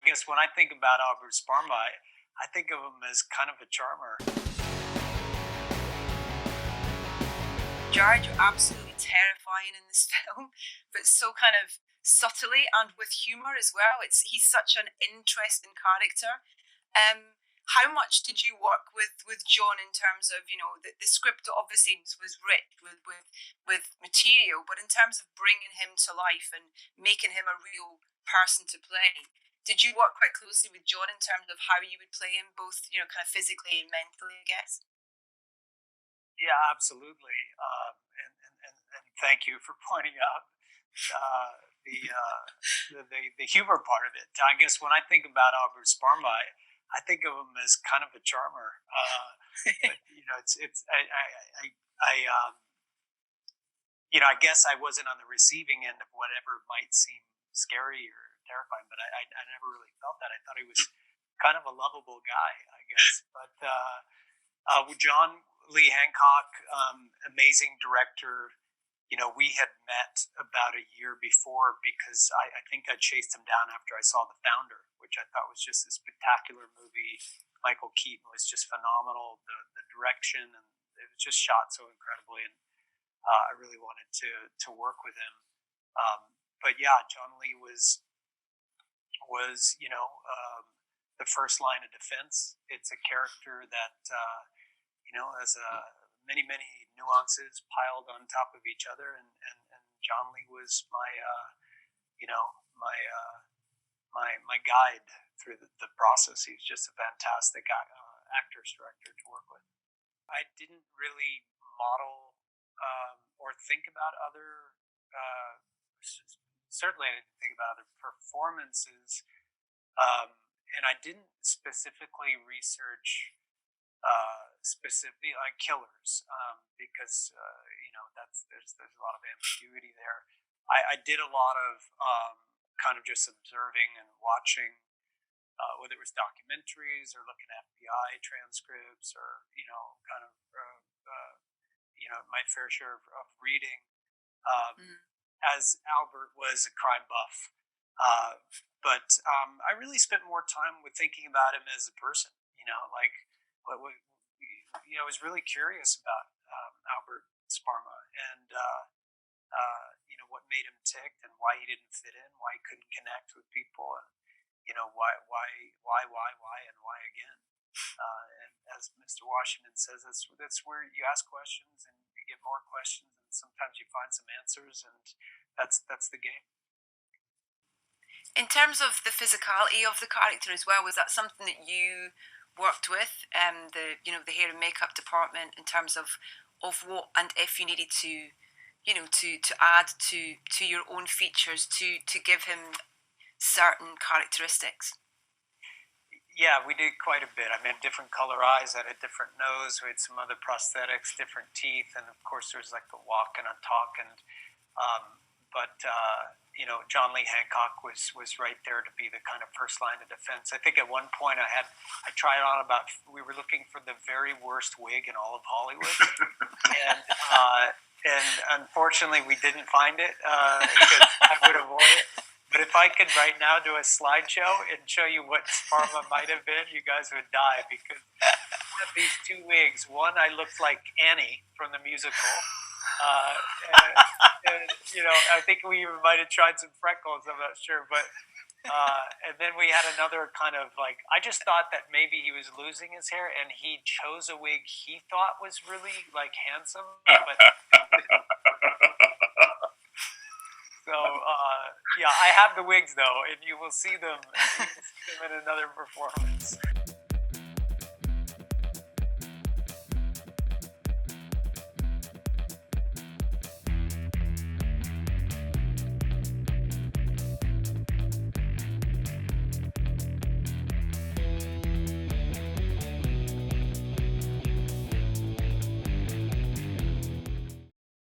guess when I think about Albert Sparma, I think of him as kind of a charmer. Jared, you're absolutely terrifying in this film, but so kind of subtly and with humour as well. He's such an interesting character. How much did you work with John in terms of the script obviously was rich with material, but in terms of bringing him to life and making him a real person to play, did you work quite closely with John in terms of how you would play him, both kind of physically and mentally, I guess? Yeah, absolutely. And thank you for pointing out uh, the humor part of it. I guess when I think about Albert Sparma, I think of him as kind of a charmer. But I guess I wasn't on the receiving end of whatever might seem scary or terrifying, but I never really felt that. I thought he was kind of a lovable guy, I guess. But John Lee Hancock, amazing director. We had met about a year before because I think I chased him down after I saw The Founder, which I thought was just a spectacular movie. Michael Keaton was just phenomenal. The direction, and it was just shot so incredibly, and I really wanted to work with him. But yeah, John Lee was the first line of defense. It's a character that has many nuances piled on top of each other, and John Lee was my guide through the process. He's just a fantastic actor director to work with. I didn't really model or think about other. Certainly, I didn't think about other performances, and I didn't specifically research specifically like killers, because there's a lot of ambiguity there. I did a lot of kind of just observing and watching, whether it was documentaries or looking at FBI transcripts, or kind of my fair share of reading. As Albert was a crime buff, but I really spent more time with thinking about him as a person. Like I was really curious about Albert Sparma, and what made him tick, and why he didn't fit in, why he couldn't connect with people, and why, and why again. And as Mr. Washington says, that's where you ask questions and you get more questions, and sometimes you find some answers, and that's the game. In terms of the physicality of the character as well, was that something that you worked with the hair and makeup department, in terms of what, and if you needed to add to your own features to give him certain characteristics? Yeah, we did quite a bit. I mean, different color eyes, had a different nose, we had some other prosthetics, different teeth, and of course there's like the walk and a talk, and John Lee Hancock was right there to be the kind of first line of defense. I think at one point I tried on we were looking for the very worst wig in all of Hollywood, and unfortunately we didn't find it, because I would avoid it. But if I could right now do a slideshow and show you what Sparma might have been, you guys would die, because I had these two wigs. One, I looked like Annie from the musical. I think we even might have tried some freckles, I'm not sure. But and then we had another kind of I just thought that maybe he was losing his hair, and he chose a wig he thought was really handsome. But so I have the wigs though, and you will see them in another performance.